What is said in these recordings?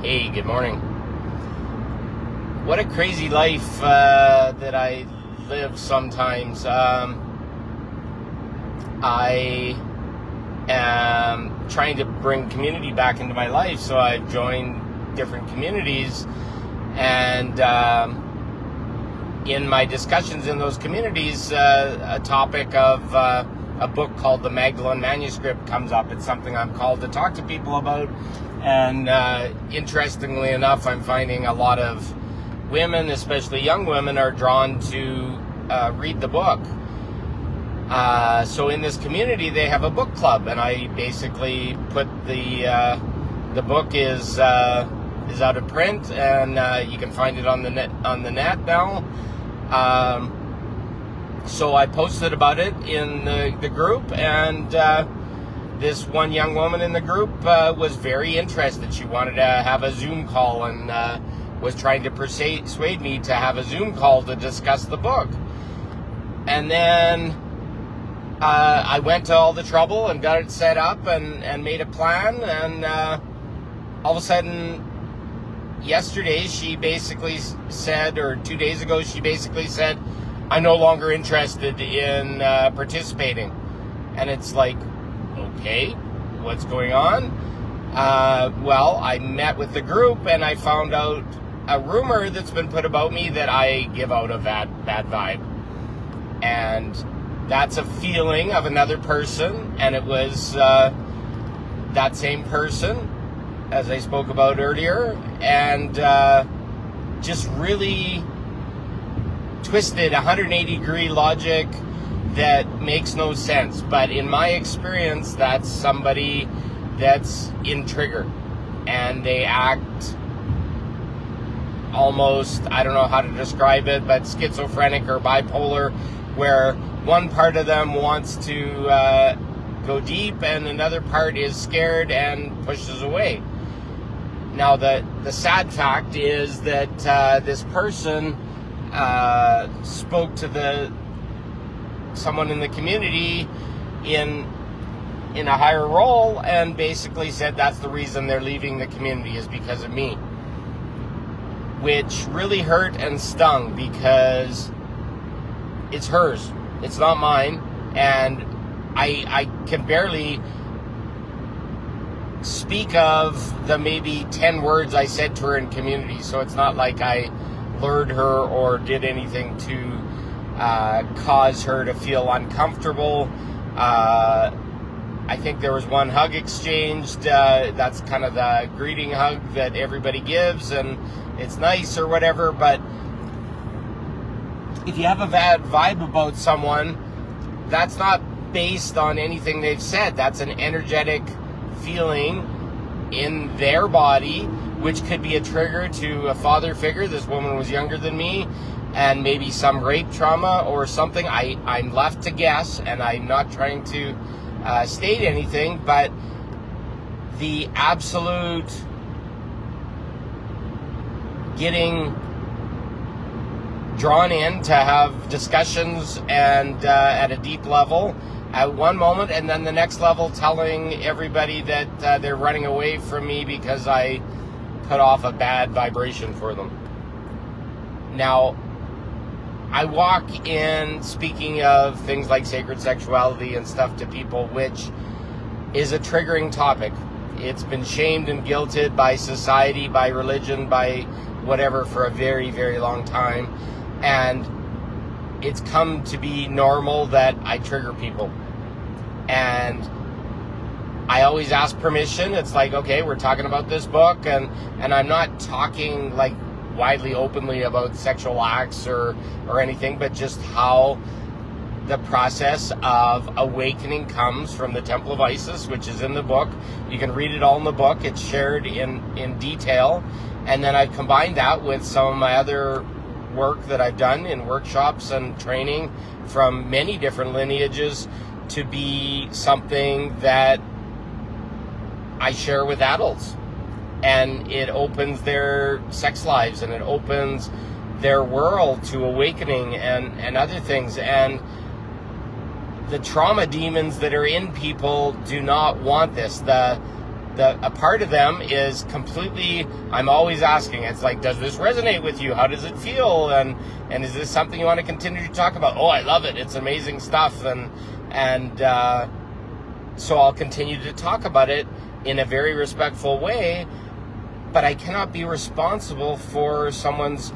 Hey, good morning. What a crazy life that I live sometimes. I am trying to bring community back into my life, so I've joined different communities, and in my discussions in those communities, a topic of a book called the Magdalen Manuscript comes up. It's something I'm called to talk to people about. And interestingly enough, I'm finding a lot of women, especially young women, are drawn to read the book. So in this community, they have a book club, and I basically put the book is out of print, and you can find it on the net now. So I posted about it in the group, and this one young woman in the group was very interested. She wanted to have a Zoom call and was trying to persuade me to have a Zoom call to discuss the book. And then I went to all the trouble and got it set up and made a plan. And all of a sudden, yesterday, she basically said, or 2 days ago, she basically said, I'm no longer interested in participating. And it's like, okay, what's going on? Well, I met with the group and I found out a rumor that's been put about me that I give out a bad vibe. And that's a feeling of another person, and it was that same person, as I spoke about earlier, and just really twisted 180-degree logic that makes no sense. But in my experience, that's somebody that's in trigger, and they act almost, I don't know how to describe it, but schizophrenic or bipolar, where one part of them wants to go deep and another part is scared and pushes away. Now, the sad fact is that this person spoke to someone in the community in a higher role and basically said that's the reason they're leaving the community is because of me, which really hurt and stung because it's hers, it's not mine, and I can barely speak of the maybe 10 words I said to her in community, so it's not like I lured her or did anything to cause her to feel uncomfortable. I think there was one hug exchanged. That's kind of the greeting hug that everybody gives, and it's nice or whatever. But if you have a bad vibe about someone, that's not based on anything they've said. That's an energetic feeling in their body, which could be a trigger to a father figure. This woman was younger than me, and maybe some rape trauma or something. I'm left to guess, and I'm not trying to state anything, but the absolute getting drawn in to have discussions and at a deep level at one moment, and then the next level telling everybody that they're running away from me because I put off a bad vibration for them. Now, I walk in speaking of things like sacred sexuality and stuff to people, which is a triggering topic. It's been shamed and guilted by society, by religion, by whatever for a very, very long time. And it's come to be normal that I trigger people. And I always ask permission. It's like, okay, we're talking about this book, and I'm not talking like widely openly about sexual acts or anything, but just how the process of awakening comes from the Temple of Isis, which is in the book. You can read it all in the book. It's shared in detail. And then I've combined that with some of my other work that I've done in workshops and training from many different lineages to be something that I share with adults. And it opens their sex lives, and it opens their world to awakening and other things. And the trauma demons that are in people do not want this. The a part of them is completely, I'm always asking, it's like, does this resonate with you? How does it feel? And is this something you want to continue to talk about? Oh, I love it. It's amazing stuff. And so I'll continue to talk about it in a very respectful way, but I cannot be responsible for someone's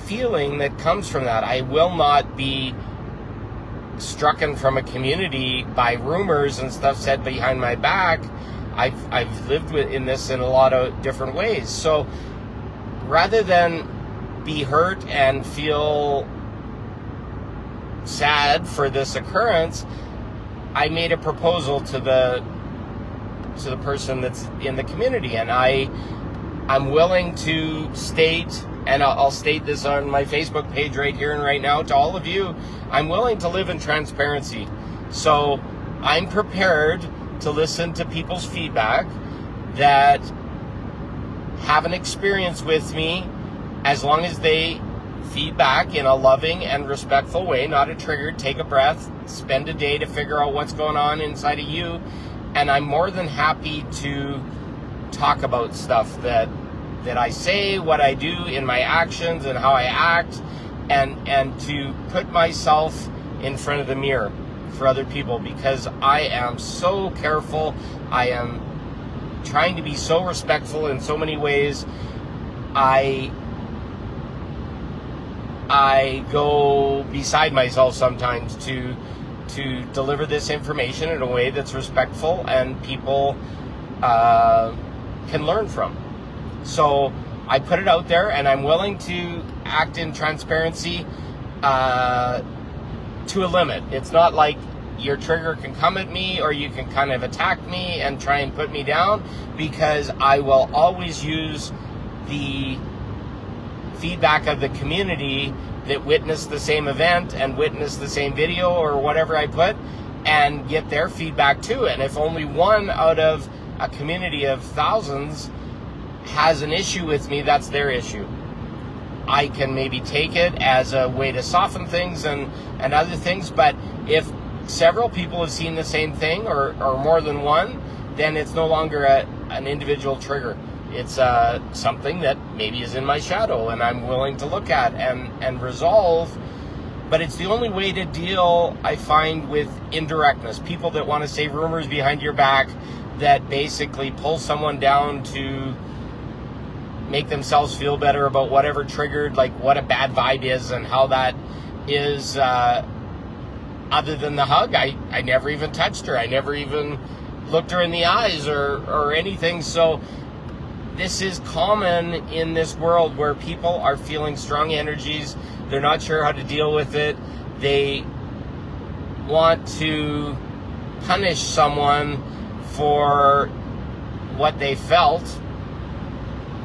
feeling that comes from that. I will not be strucken from a community by rumors and stuff said behind my back. I've lived in this in a lot of different ways. So rather than be hurt and feel sad for this occurrence, I made a proposal to the person that's in the community, and I'm willing to state, and I'll state this on my Facebook page right here and right now to all of you, I'm willing to live in transparency. So I'm prepared to listen to people's feedback that have an experience with me, as long as they feedback in a loving and respectful way, not a triggered, take a breath, spend a day to figure out what's going on inside of you. And I'm more than happy to talk about stuff that I say, what I do in my actions and how I act, and to put myself in front of the mirror for other people, because I am so careful. I am trying to be so respectful in so many ways. I go beside myself sometimes to deliver this information in a way that's respectful and people can learn from. So I put it out there, and I'm willing to act in transparency to a limit. It's not like your trigger can come at me or you can kind of attack me and try and put me down, because I will always use the feedback of the community that witnessed the same event and witnessed the same video or whatever I put, and get their feedback too. And if only one out of a community of thousands has an issue with me, that's their issue. I can maybe take it as a way to soften things and other things, but if several people have seen the same thing or more than one, then it's no longer an individual trigger. It's something that maybe is in my shadow and I'm willing to look at and resolve. But it's the only way to deal, I find, with indirectness. People that want to say rumors behind your back that basically pull someone down to make themselves feel better about whatever triggered, like what a bad vibe is and how that is. Other than the hug, I never even touched her. I never even looked her in the eyes or anything. So this is common in this world where people are feeling strong energies. They're not sure how to deal with it. They want to punish someone for what they felt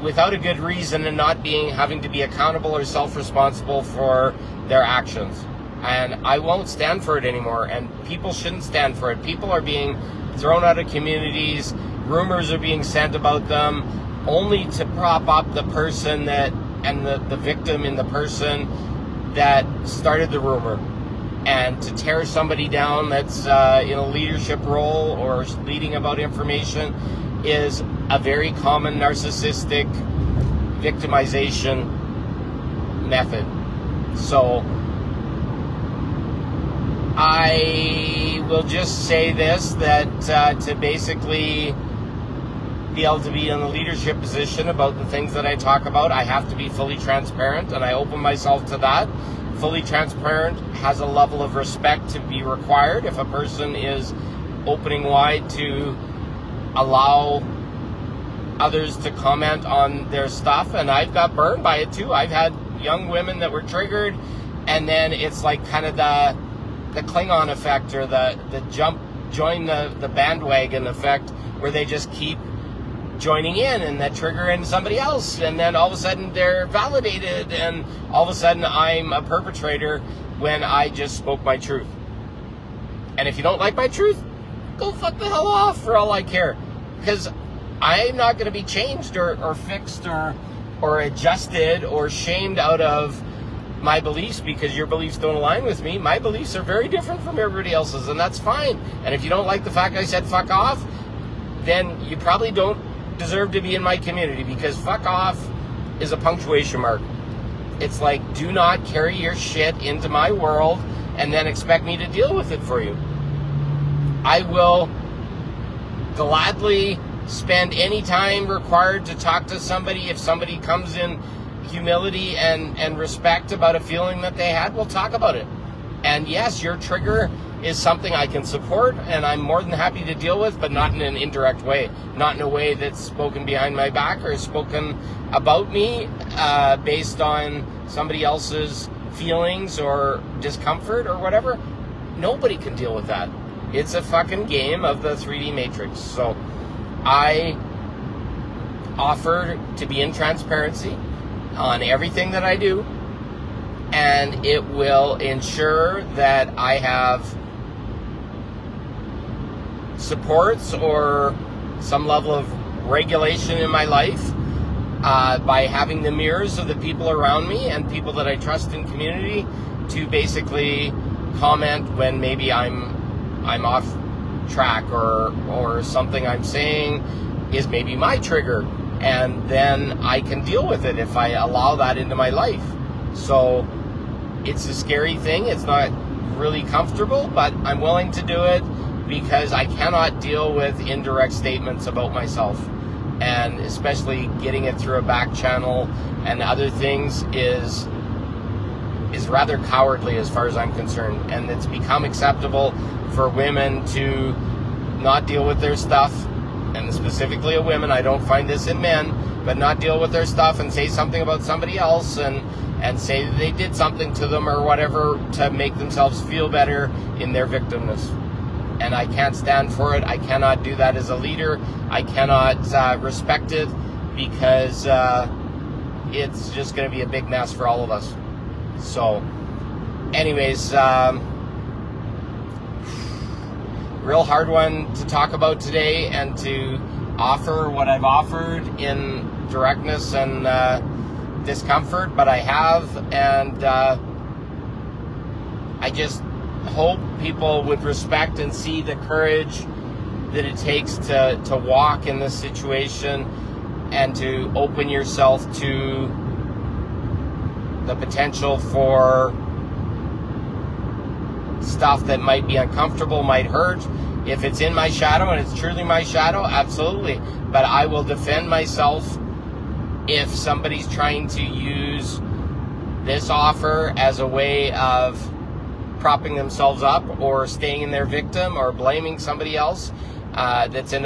without a good reason, and not having to be accountable or self-responsible for their actions. And I won't stand for it anymore, and people shouldn't stand for it. People are being thrown out of communities. Rumors are being sent about them only to prop up the person and the victim in the person that started the rumor, and to tear somebody down that's in a leadership role or leading about information is a very common narcissistic victimization method. So I will just say this, that to basically be able to be in a leadership position about the things that I talk about, I have to be fully transparent, and I open myself to that. Fully transparent has a level of respect to be required. If a person is opening wide to allow others to comment on their stuff, and I've got burned by it too. I've had young women that were triggered, and then it's like kind of the Klingon effect, or the join the bandwagon effect, where they just keep joining in and that trigger in somebody else, and then all of a sudden they're validated, and all of a sudden I'm a perpetrator when I just spoke my truth. And if you don't like my truth, go fuck the hell off, for all I care, because I'm not going to be changed or fixed or adjusted or shamed out of my beliefs because your beliefs don't align with me. My beliefs are very different from everybody else's, and that's fine. And if you don't like the fact I said fuck off, then you probably don't deserve to be in my community, because fuck off is a punctuation mark. It's like, do not carry your shit into my world and then expect me to deal with it for you. I will gladly spend any time required to talk to somebody. If somebody comes in humility and respect about a feeling that they had, we'll talk about it. And yes, your trigger is something I can support, and I'm more than happy to deal with, but not in an indirect way, not in a way that's spoken behind my back or spoken about me based on somebody else's feelings or discomfort or whatever. Nobody can deal with that. It's a fucking game of the 3D Matrix. So I offer to be in transparency on everything that I do, and it will ensure that I have supports or some level of regulation in my life by having the mirrors of the people around me and people that I trust in community to basically comment when maybe I'm off track or something I'm saying is maybe my trigger, and then I can deal with it if I allow that into my life. So it's a scary thing. It's not really comfortable, but I'm willing to do it because I cannot deal with indirect statements about myself, and especially getting it through a back channel and other things is rather cowardly as far as I'm concerned. And it's become acceptable for women to not deal with their stuff, and specifically of women. I don't find this in men, but not deal with their stuff and say something about somebody else and say that they did something to them or whatever to make themselves feel better in their victimness. And I can't stand for it. I cannot do that as a leader. I cannot respect it, because it's just going to be a big mess for all of us. So anyways, real hard one to talk about today, and to offer what I've offered in directness and discomfort, but I have, and I just hope people would respect and see the courage that it takes to walk in this situation and to open yourself to the potential for stuff that might be uncomfortable, might hurt. If it's in my shadow and it's truly my shadow, absolutely. But I will defend myself if somebody's trying to use this offer as a way of propping themselves up or staying in their victim or blaming somebody else that's in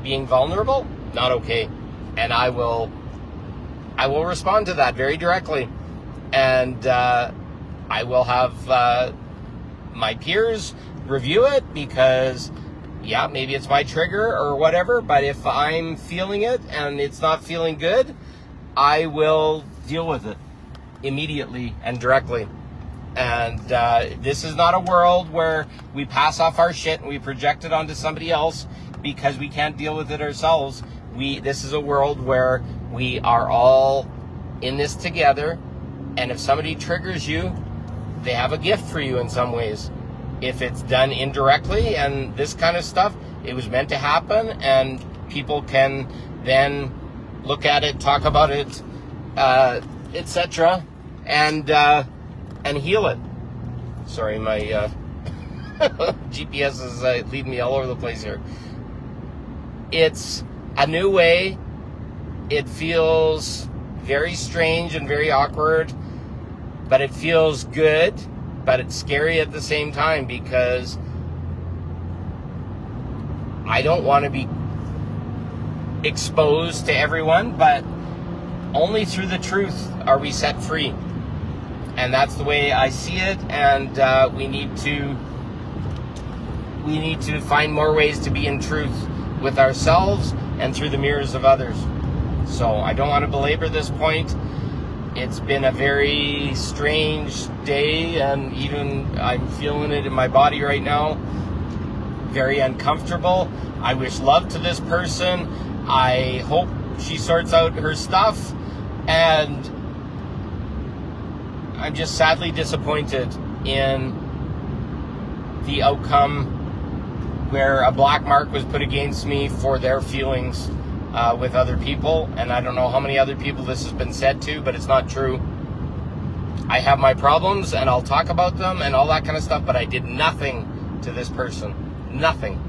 being vulnerable. Not okay. And I will respond to that very directly, and I will have my peers review it, because yeah, maybe it's my trigger or whatever, but if I'm feeling it and it's not feeling good, I will deal with it immediately and directly. And this is not a world where we pass off our shit and we project it onto somebody else because we can't deal with it ourselves. This is a world where we are all in this together, and if somebody triggers you, they have a gift for you in some ways. If it's done indirectly and this kind of stuff, it was meant to happen, and people can then look at it, talk about it, etc., and heal it. Sorry, my GPS is leading me all over the place here. It's a new way. It feels very strange and very awkward, but it feels good, but it's scary at the same time, because I don't want to be exposed to everyone, but only through the truth are we set free. And that's the way I see it, and we need to find more ways to be in truth with ourselves and through the mirrors of others. So I don't want to belabor this point. It's been a very strange day, and even I'm feeling it in my body right now. Very uncomfortable. I wish love to this person. I hope she sorts out her stuff, and I'm just sadly disappointed in the outcome where a black mark was put against me for their feelings with other people. And I don't know how many other people this has been said to, but it's not true. I have my problems and I'll talk about them and all that kind of stuff, but I did nothing to this person. Nothing.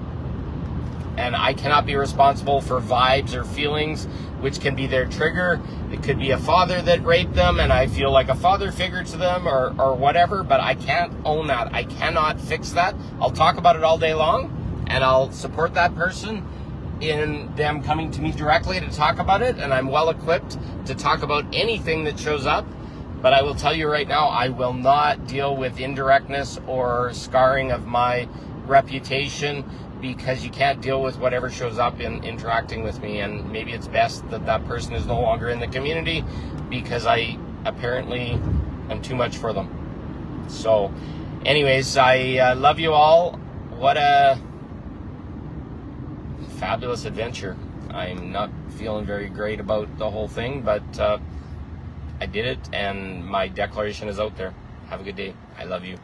And I cannot be responsible for vibes or feelings, which can be their trigger. It could be a father that raped them and I feel like a father figure to them or whatever, but I can't own that. I cannot fix that. I'll talk about it all day long and I'll support that person in them coming to me directly to talk about it. And I'm well equipped to talk about anything that shows up. But I will tell you right now, I will not deal with indirectness or scarring of my reputation, because you can't deal with whatever shows up in interacting with me. And maybe it's best that that person is no longer in the community because I apparently am too much for them. So anyways, I love you all. What a fabulous adventure. I'm not feeling very great about the whole thing, but I did it and my declaration is out there. Have a good day. I love you.